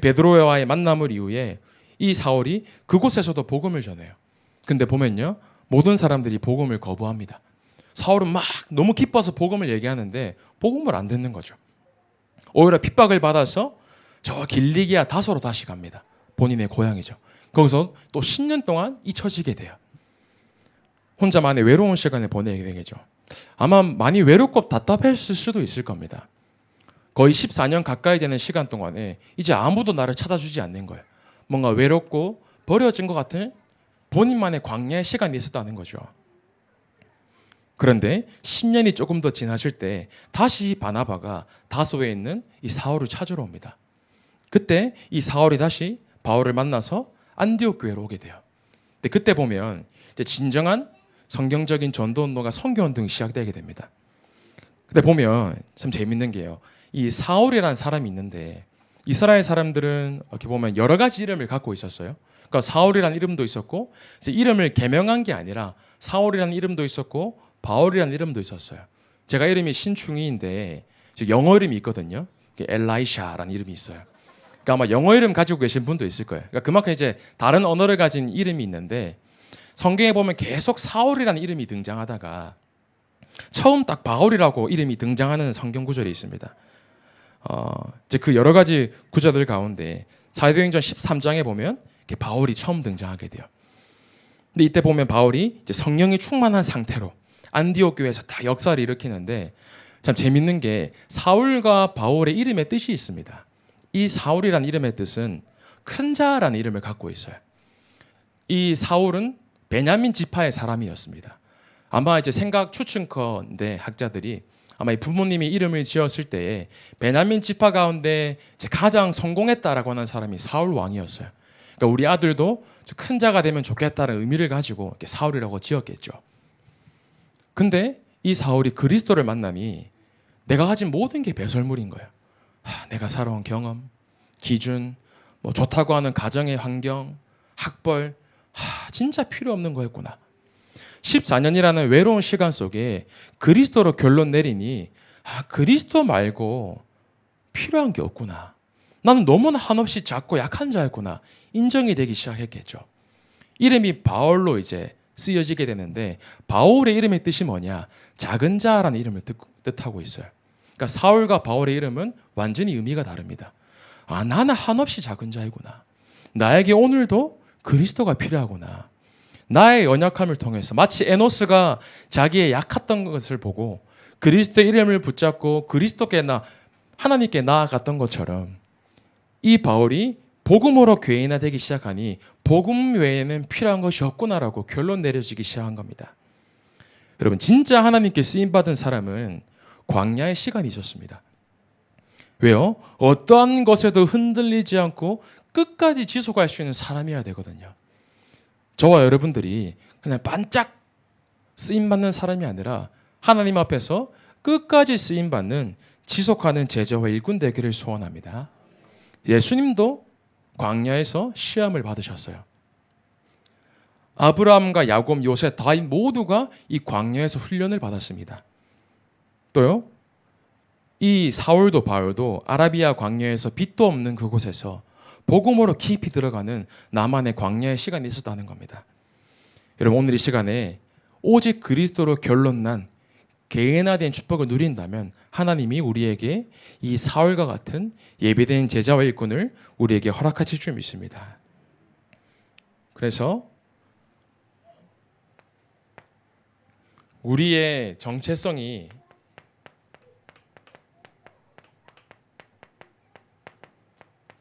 베드로와의 만남을 이후에 이 사울이 그곳에서도 복음을 전해요. 근데 보면요, 모든 사람들이 복음을 거부합니다. 사울은 막 너무 기뻐서 복음을 얘기하는데 복음을 안 듣는 거죠. 오히려 핍박을 받아서 저 길리기아 다소로 다시 갑니다. 본인의 고향이죠. 거기서 또 10년 동안 잊혀지게 돼요. 혼자만의 외로운 시간을 보내게 되겠죠. 아마 많이 외롭고 답답했을 수도 있을 겁니다. 거의 14년 가까이 되는 시간 동안에 이제 아무도 나를 찾아주지 않는 거예요. 뭔가 외롭고 버려진 것 같은 본인만의 광야의 시간이 있었다는 거죠. 그런데 10년이 조금 더 지나실 때 다시 바나바가 다소에 있는 이 사울을 찾으러 옵니다. 그때 이 사울이 다시 바울을 만나서 안디옥 교회로 오게 돼요. 근데 그때 보면 이제 진정한 성경적인 전도 운동과 선교 운동이 시작되게 됩니다. 근데 보면 참 재밌는 게요. 이 사울이라는 사람이 있는데 이스라엘 사람들은 이렇게 보면 여러 가지 이름을 갖고 있었어요. 그러니까 사울이라는 이름도 있었고 이제 이름을 개명한 게 아니라 사울이라는 이름도 있었고 바울이라는 이름도 있었어요. 제가 이름이 신충이인데 영어 이름이 있거든요. 엘라이샤라는 이름이 있어요. 그러니까 아마 영어 이름 가지고 계신 분도 있을 거예요. 그러니까 그만큼 이제 다른 언어를 가진 이름이 있는데 성경에 보면 계속 사울이라는 이름이 등장하다가 처음 딱 바울이라고 이름이 등장하는 성경 구절이 있습니다. 이제 그 여러 가지 구절들 가운데 사도행전 13장에 보면 바울이 처음 등장하게 돼요. 근데 이때 보면 바울이 이제 성령이 충만한 상태로 안디옥 교회에서 다 역사를 일으키는데 참 재밌는 게 사울과 바울의 이름의 뜻이 있습니다. 이 사울이라는 이름의 뜻은 큰 자라는 이름을 갖고 있어요. 이 사울은 베냐민 지파의 사람이었습니다. 아마 이제 생각 추측컨대 학자들이 아마 이 부모님이 이름을 지었을 때에 베냐민 지파 가운데 이제 가장 성공했다라고 하는 사람이 사울 왕이었어요. 그러니까 우리 아들도 큰 자가 되면 좋겠다는 의미를 가지고 이렇게 사울이라고 지었겠죠. 근데 이 사울이 그리스도를 만나니 내가 가진 모든 게 배설물인 거예요. 내가 살아온 경험, 기준, 뭐 좋다고 하는 가정의 환경, 학벌, 진짜 필요 없는 거였구나. 14년이라는 외로운 시간 속에 그리스도로 결론 내리니 그리스도 말고 필요한 게 없구나. 나는 너무나 한없이 작고 약한 자였구나. 인정이 되기 시작했겠죠. 이름이 바울로 이제 쓰여지게 되는데 바울의 이름의 뜻이 뭐냐? 작은 자라는 이름을 뜻하고 있어요. 그러니까 사울과 바울의 이름은 완전히 의미가 다릅니다. 나는 한없이 작은 자이구나. 나에게 오늘도 그리스도가 필요하구나. 나의 연약함을 통해서 마치 에노스가 자기의 약했던 것을 보고 그리스도의 이름을 붙잡고 그리스도께 하나님께 나아갔던 것처럼 이 바울이 복음으로 괴인화되기 시작하니 복음 외에는 필요한 것이 없구나라고 결론 내려지기 시작한 겁니다. 여러분, 진짜 하나님께 쓰임받은 사람은 광야의 시간이 있었습니다. 왜요? 어떠한 것에도 흔들리지 않고 끝까지 지속할 수 있는 사람이어야 되거든요. 저와 여러분들이 그냥 반짝 쓰임받는 사람이 아니라 하나님 앞에서 끝까지 쓰임받는 지속하는 제자와 일꾼 되기를 소원합니다. 예수님도 광야에서 시험을 받으셨어요. 아브라함과 야곱, 요셉, 다윗 모두가 이 광야에서 훈련을 받았습니다. 또요, 이 사울도 바울도 아라비아 광야에서 빛도 없는 그곳에서 복음으로 깊이 들어가는 나만의 광야의 시간이 있었다는 겁니다. 여러분, 오늘 이 시간에 오직 그리스도로 결론난 개인화된 축복을 누린다면 하나님이 우리에게 이 사울과 같은 예비된 제자와 일꾼을 우리에게 허락하실 줄 믿습니다. 그래서 우리의 정체성이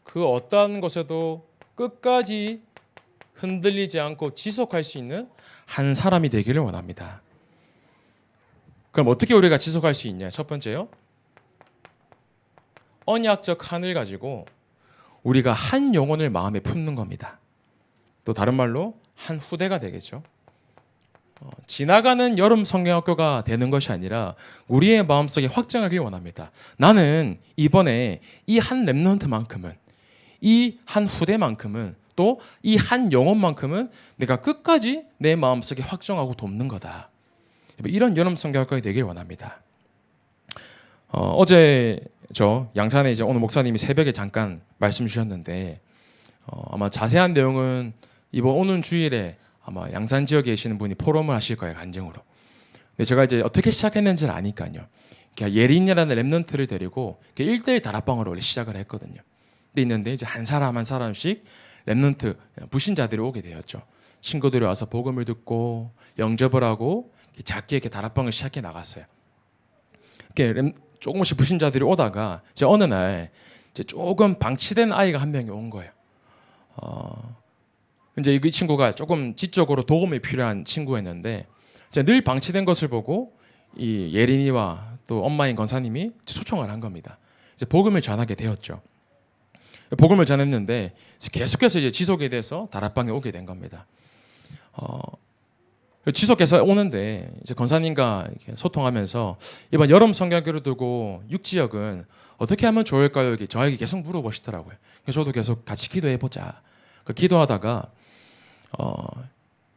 그 어떠한 것에도 끝까지 흔들리지 않고 지속할 수 있는 한 사람이 되기를 원합니다. 그럼 어떻게 우리가 지속할 수 있냐? 첫 번째요, 언약적 한을 가지고 우리가 한 영혼을 마음에 품는 겁니다. 또 다른 말로 한 후대가 되겠죠. 지나가는 여름 성경학교가 되는 것이 아니라 우리의 마음속에 확장하길 원합니다. 나는 이번에 이 한 렘넌트만큼은, 이 한 후대만큼은, 또 이 한 영혼만큼은 내가 끝까지 내 마음속에 확정하고 돕는 거다. 이런 여름 성경학교가 되길 원합니다. 어제 저 양산에 이제 오늘 목사님이 새벽에 잠깐 말씀 주셨는데 아마 자세한 내용은 이번 오는 주일에 아마 양산 지역에 계시는 분이 포럼을 하실 거예요, 간증으로. 근데 제가 이제 어떻게 시작했는지를 아니까요. 예린이라는 랩런트를 데리고 1대1 다락방으로 원래 시작을 했거든요. 근데 있는데 이제 한 사람 한 사람씩 랩런트 부신자들이 오게 되었죠. 친구들이 와서 복음을 듣고 영접을 하고 작게 이렇게 다락방을 시작해 나갔어요. 이렇게 조금씩 부신자들이 오다가 이제 어느 날 이제 조금 방치된 아이가 한 명이 온 거예요. 이제 이 친구가 조금 지적으로 도움이 필요한 친구였는데 늘 방치된 것을 보고 이 예린이와 또 엄마인 권사님이 초청을 한 겁니다. 이제 복음을 전하게 되었죠. 복음을 전했는데 계속해서 이제 지속이 돼서 다락방에 오게 된 겁니다. 지속해서 오는데 이제 권사님과 이렇게 소통하면서 이번 여름 성경교를 두고 6지역은 어떻게 하면 좋을까요? 이렇게 저에게 계속 물어보시더라고요. 그래서 저도 계속 같이 기도해 보자. 기도하다가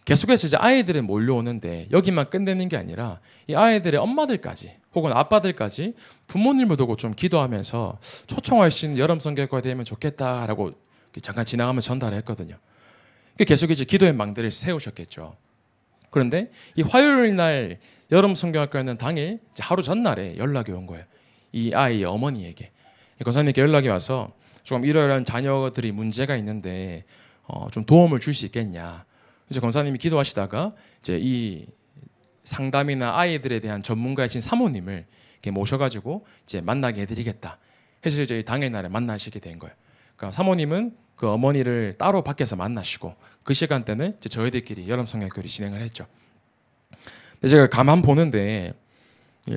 계속해서 이제 아이들이 몰려오는데 여기만 끝내는 게 아니라 이 아이들의 엄마들까지 혹은 아빠들까지 부모님을 두고 좀 기도하면서 초청할 수 있는 여름 성경교가 되면 좋겠다라고 잠깐 지나가면서 전달을 했거든요. 계속 이제 기도의 망대를 세우셨겠죠. 그런데 이 화요일 날 여름 성경학교는 당일 이제 하루 전날에 연락이 온 거예요. 이 아이의 어머니에게 권사님께 연락이 와서 조금 이러이러한 자녀들이 문제가 있는데 좀 도움을 줄 수 있겠냐. 이제 권사님이 기도하시다가 이제 이 상담이나 아이들에 대한 전문가이신 사모님을 이렇게 모셔가지고 이제 만나게 해드리겠다. 해서 이제 당일날에 만나시게 된 거예요. 그러니까 사모님은 그 어머니를 따로 밖에서 만나시고 그 시간대는 이제 저희들끼리 여름 성경교를 진행을 했죠. 근데 제가 가만 보는데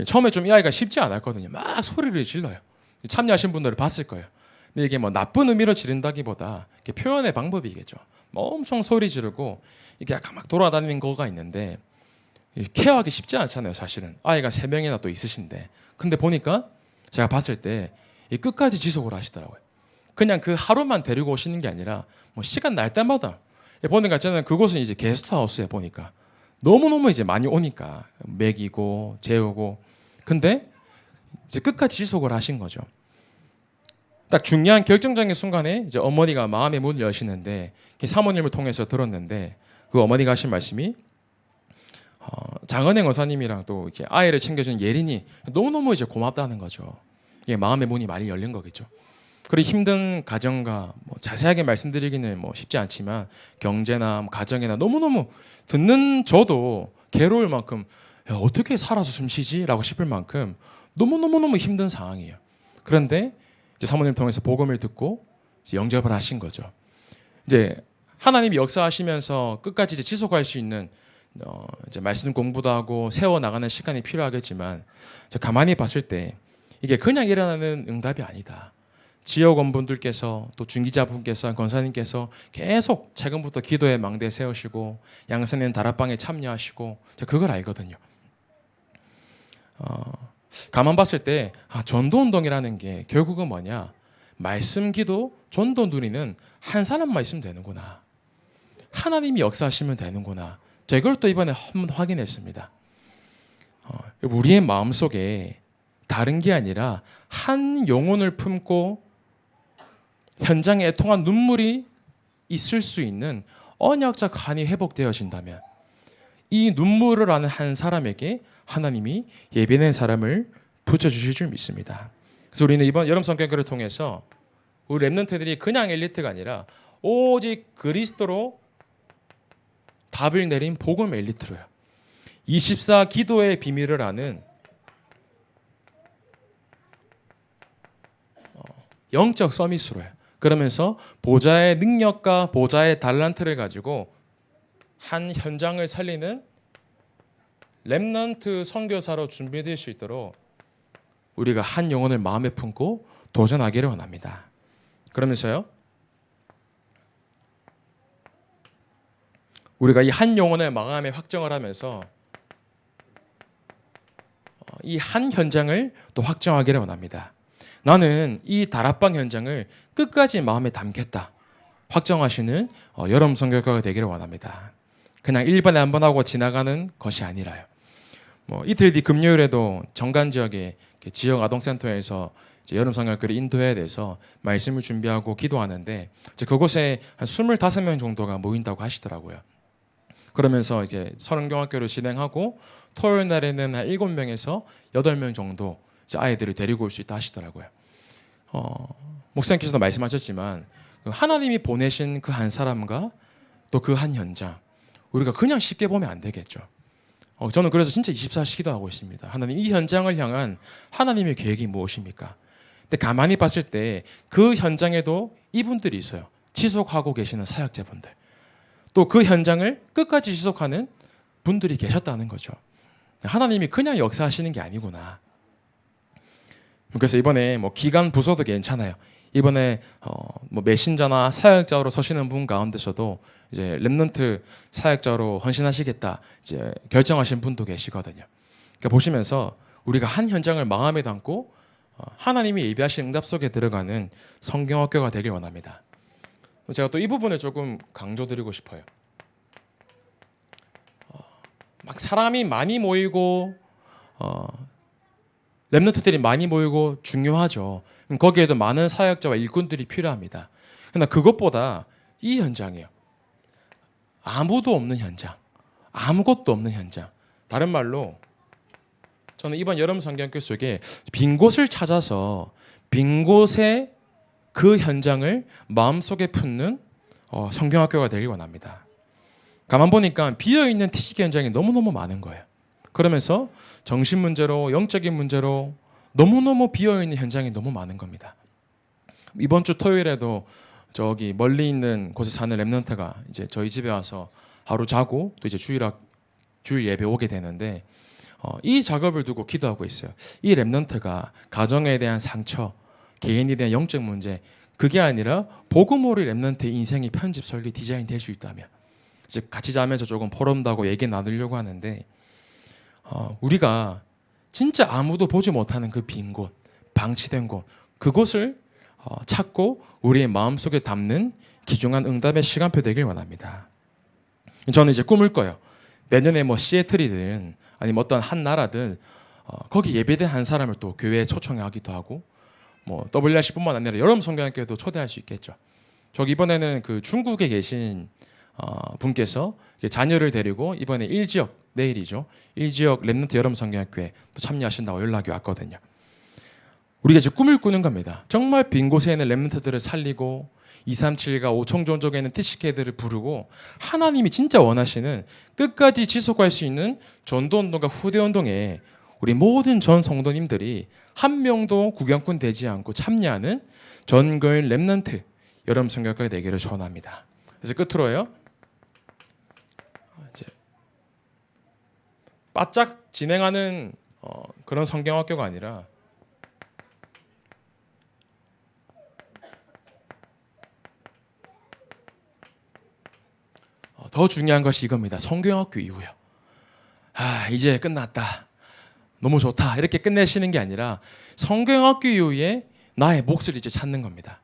처음에 좀 이 아이가 쉽지 않았거든요. 막 소리를 질러요. 참여하신 분들을 봤을 거예요. 근데 이게 뭐 나쁜 의미로 지른다기보다 표현의 방법이겠죠. 뭐 엄청 소리 지르고 이게 약간 막 돌아다니는 거가 있는데 케어하기 쉽지 않잖아요, 사실은. 아이가 3명이나 또 있으신데. 근데 보니까 제가 봤을 때 끝까지 지속을 하시더라고요. 그냥 그 하루만 데리고 오시는 게 아니라 뭐 시간 날 때마다 보니까 저는 그곳은 이제 게스트하우스에 보니까 너무너무 이제 많이 오니까 먹이고 재우고 근데 이제 끝까지 지속을 하신 거죠. 딱 중요한 결정적인 순간에 이제 어머니가 마음의 문을 여시는데 사모님을 통해서 들었는데 그 어머니가 하신 말씀이 장은행 원사님이랑 또 이렇게 아이를 챙겨준 예린이 너무너무 이제 고맙다는 거죠. 이게 마음의 문이 많이 열린 거겠죠. 그리고 힘든 가정과 뭐 자세하게 말씀드리기는 뭐 쉽지 않지만 경제나 뭐 가정이나 너무너무 듣는 저도 괴로울 만큼 야, 어떻게 살아서 숨쉬지? 라고 싶을 만큼 너무너무 힘든 상황이에요. 그런데 이제 사모님 통해서 복음을 듣고 이제 영접을 하신 거죠. 이제 하나님이 역사하시면서 끝까지 이제 지속할 수 있는 이제 말씀 공부도 하고 세워 나가는 시간이 필요하겠지만 가만히 봤을 때 이게 그냥 일어나는 응답이 아니다. 지역원분들께서 또 중기자분께서 권사님께서 계속 최근부터 기도의 망대 세우시고 양선인 다락방에 참여하시고 그걸 알거든요. 가만 봤을 때 전도운동이라는 게 결국은 뭐냐, 말씀 기도 전도 누리는 한 사람만 있으면 되는구나, 하나님이 역사하시면 되는구나. 자, 이걸 또 이번에 한번 확인했습니다. 우리의 마음속에 다른 게 아니라 한 영혼을 품고 현장에 애통한 눈물이 있을 수 있는 언약적 간이 회복되어진다면 이 눈물을 아는 한 사람에게 하나님이 예비된 사람을 붙여주실 줄 믿습니다. 그래서 우리는 이번 여름 성경교를 통해서 우리 랩런트들이 그냥 엘리트가 아니라 오직 그리스도로 답을 내린 복음 엘리트로요. 24 기도의 비밀을 아는 영적 서밋으로요. 그러면서 보좌의 능력과 보좌의 달란트를 가지고 한 현장을 살리는 렘넌트 선교사로 준비될 수 있도록 우리가 한 영혼을 마음에 품고 도전하기를 원합니다. 그러면서요, 우리가 이 한 영혼의 마음에 확정을 하면서 이 한 현장을 또 확정하기를 원합니다. 나는 이 다락방 현장을 끝까지 마음에 담겠다 확정하시는 여름 선교사가 되기를 원합니다. 그냥 1번에 한 번 하고 지나가는 것이 아니라요. 이틀 뒤 금요일에도 정관 지역의 지역 아동센터에서 여름 성경교를 인도해야 돼서 말씀을 준비하고 기도하는데 그곳에 한 25명 정도가 모인다고 하시더라고요. 그러면서 이제 서른경학교를 진행하고 토요일 날에는 한 7명에서 8명 정도 아이들을 데리고 올 수 있다 하시더라고요. 목사님께서도 말씀하셨지만 하나님이 보내신 그 한 사람과 또 그 한 현장, 우리가 그냥 쉽게 보면 안 되겠죠. 저는 그래서 진짜 24시 기도하고 있습니다. 하나님, 이 현장을 향한 하나님의 계획이 무엇입니까? 근데 가만히 봤을 때 그 현장에도 이분들이 있어요. 지속하고 계시는 사역자분들. 또 그 현장을 끝까지 지속하는 분들이 계셨다는 거죠. 하나님이 그냥 역사하시는 게 아니구나. 그래서 이번에 기관 부서도 괜찮아요. 이번에 메신저나 사역자로 서시는 분 가운데서도 이제 렘넌트 사역자로 헌신하시겠다 이제 결정하신 분도 계시거든요. 그러니까 보시면서 우리가 한 현장을 마음에 담고 하나님이 예비하신 응답 속에 들어가는 성경학교가 되길 원합니다. 제가 또 이 부분을 조금 강조드리고 싶어요. 막 사람이 많이 모이고 렘넌트들이 많이 모이고 중요하죠. 거기에도 많은 사역자와 일꾼들이 필요합니다. 그러나 그것보다 이 현장이에요. 아무도 없는 현장, 아무것도 없는 현장. 다른 말로 저는 이번 여름 성경교 속에 빈 곳을 찾아서 빈 곳에 그 현장을 마음속에 품는 성경학교가 되길 원합니다. 가만 보니까 비어있는 TCK 현장이 너무너무 많은 거예요. 그러면서 정신 문제로 영적인 문제로 너무너무 비어있는 현장이 너무 많은 겁니다. 이번 주 토요일에도 저기 멀리 있는 곳에 사는 렘넌트가 이제 저희 집에 와서 하루 자고 또 이제 주일 예배 오게 되는데 이 작업을 두고 기도하고 있어요. 이 렘넌트가 가정에 대한 상처, 개인에 대한 영적 문제, 그게 아니라 복음으로 렘넌트의 인생이 편집, 설계, 디자인 될 수 있다면 이제 같이 자면서 조금 포럼도 하고 얘기 나누려고 하는데 우리가 진짜 아무도 보지 못하는 그 빈 곳, 방치된 곳, 그곳을 찾고 우리의 마음속에 담는 귀중한 응답의 시간표 되길 원합니다. 저는 이제 꿈을 꿔요. 내년에 시애틀이든 아니면 어떤 한 나라든 거기 예배된 한 사람을 또 교회에 초청하기도 하고 WRC뿐만 아니라 여름 성경학교에도 초대할 수 있겠죠. 저기 이번에는 그 중국에 계신 분께서 자녀를 데리고 이번에 1지역, 내일이죠, 1지역 렘넌트 여름 성경학교에 또 참여하신다고 연락이 왔거든요. 우리가 이제 꿈을 꾸는 겁니다. 정말 빈 곳에 있는 렘넌트들을 살리고 237과 5총 종족에 있는 TCK들을 부르고 하나님이 진짜 원하시는 끝까지 지속할 수 있는 전도운동과 후대운동에 우리 모든 전 성도님들이 한 명도 구경꾼 되지 않고 참여하는 전교인 렘넌트 여름 성경학교가 되기를 소원합니다. 그래서 끝으로요. 이제 바짝 진행하는 그런 성경학교가 아니라 더 중요한 것이 이겁니다. 성경학교 이후요. 이제 끝났다. 너무 좋다. 이렇게 끝내시는 게 아니라 성경학교 이후에 나의 몫을 이제 찾는 겁니다.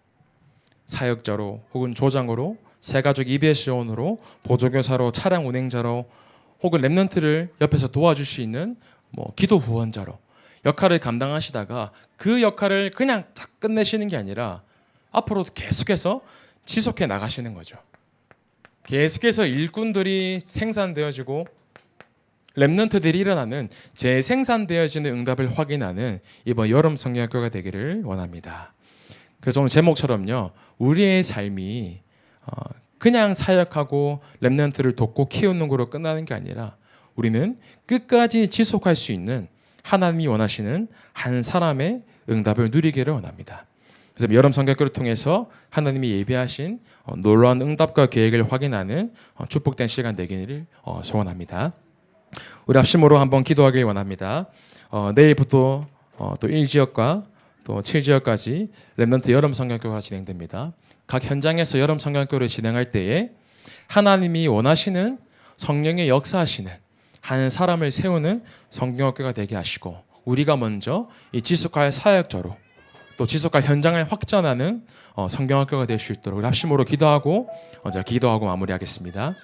사역자로 혹은 조장으로, 새가족 EBS요원으로, 보조교사로, 차량 운행자로, 혹은 랩런트를 옆에서 도와줄 수 있는 기도 후원자로 역할을 감당하시다가 그 역할을 그냥 딱 끝내시는 게 아니라 앞으로 계속해서 지속해 나가시는 거죠. 계속해서 일꾼들이 생산되어지고 랩런트들이 일어나는 재생산되어지는 응답을 확인하는 이번 여름 성경학교가 되기를 원합니다. 그래서 오늘 제목처럼요. 우리의 삶이 그냥 사역하고 랩런트를 돕고 키우는 거로 끝나는 게 아니라 우리는 끝까지 지속할 수 있는 하나님이 원하시는 한 사람의 응답을 누리기를 원합니다. 그래서 여름 성경학교를 통해서 하나님이 예비하신 놀라운 응답과 계획을 확인하는 축복된 시간 되기를 소원합니다. 우리 합심으로 한번 기도하길 원합니다. 내일부터 또 1지역과 또 7지역까지 랩런트 여름 성경학교가 진행됩니다. 각 현장에서 여름 성경학교를 진행할 때에 하나님이 원하시는 성령의 역사하시는 한 사람을 세우는 성경학교가 되게 하시고 우리가 먼저 이 지속할 사역자로 또 지속할 현장을 확전하는 성경학교가 될 수 있도록 합심으로 기도하고 마무리하겠습니다.